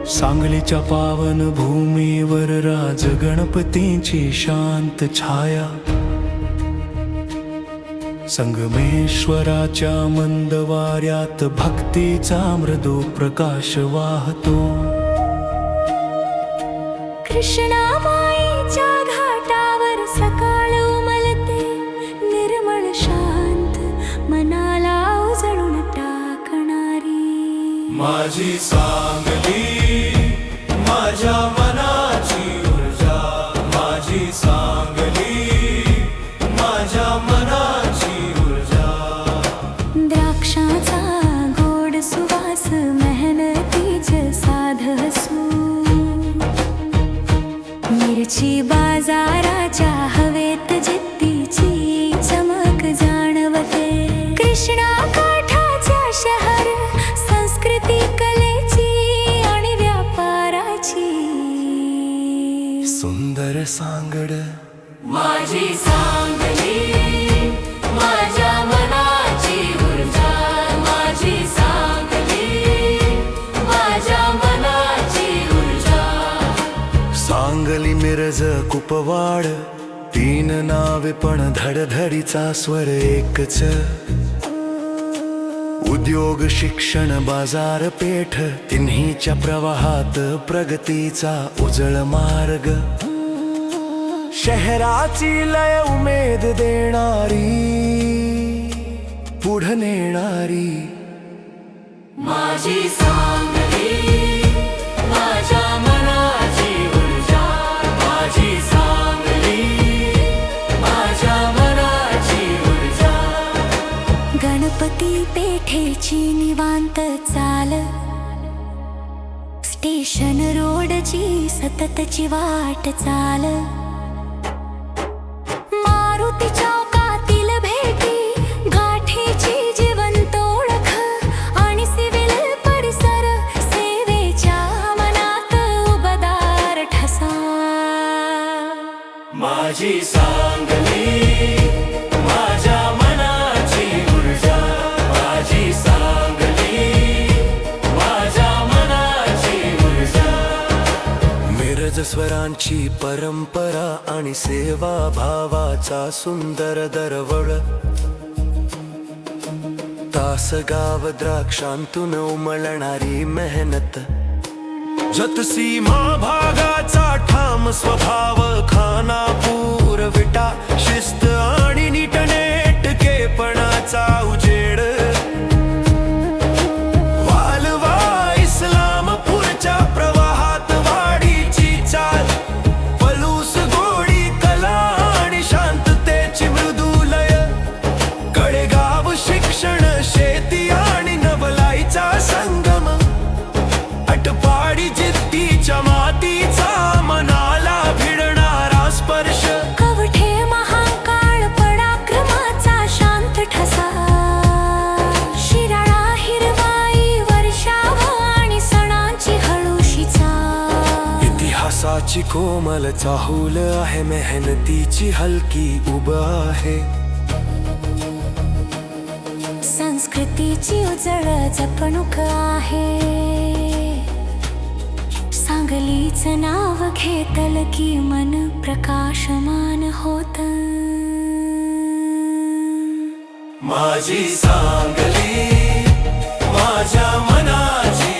सांगलीच्या पावन भूमीवर राज गणपतींची शांत छाया, संगमेश्वराच्या मंद वाऱ्यात भक्तीचा मृदू प्रकाश वाहतो. कृष्णामाईच्या घाटावर सकाळ उमलते, निर्मळ शांत मनाला उजळून टाकणारी. माझी सांगली माझ्या मनाची ऊर्जा, माझी सांगली माझ्या मनाची ऊर्जा. द्राक्षाचा गोड सुवास मेहनतीचे साधसू, मिरची बाजाराच्या हवेत जिद्दीची चमक जाणवते. कृष्णा काठाच्या शहर संस्कृती कलेची आणि व्यापाराची. सुंदर सांगड माझी सांगली माझ्या मनाची ऊर्जा, माझी सांगली माझ्या मनाची ऊर्जा. सांगली मिरज कुपवाड तीन नावे पण धडधडीचा स्वर एकच. उद्योग शिक्षण बाजारपेठ तिन्हीच्या प्रवाहात प्रगतीचा उजळ मार्ग. शहराची लय उमेद देणारी, पुढे नेणारी. माझी सांगली माझ्या मनाची ऊर्जा, माझी सांगली माझ्या मनाची ऊर्जा. गणपती पेठेची निवांत चाल, स्टेशन रोडची सततची वाट चाल. मारुती चौकातील भेटी, गाठीची जिवंत ओळख आणि सिव्हिल परिसर सेवेच्या मनात उबदार ठसा. माझी सांगली माझ्या मनाची ऊर्जा, माझी सांगली माझ्या मनाची ऊर्जा. मिरज स्वरांची परंपरा आणि सेवा भावाचा सुंदर दरवळ. तासगाव द्राक्षांतून उमलणारी मेहनत, जतसीमा भागाचा ठाम स्वभाव. खानापूर विटा शिस्त आणि नीटनेटकेपणाचा उजेड. वालवा इस्लामपूरच्या प्रवाहात वाडीची चाल. पलूस गोडी कला आणि शांततेची मृदुलय. कडेगाव शिक्षण शेती आणि नवलाईचा संगम. अटपाडी जिद्दीच्या मातीचा मनाला भिडणारा स्पर्श. कवठे महाकाळ पराक्रमाचा शांत ठसा. शिराळा हिरवाई वर्षाव आणि सणांची हळूशी चाल. इतिहासाची कोमल चाहूल आहे, मेहनतीची हलकी उब आहे. संस्कृतीची उजळ जपणूक आहे. सांगलीचं नाव घेतल की मन प्रकाशमान होत. माझी सांगली माझ्या मनाची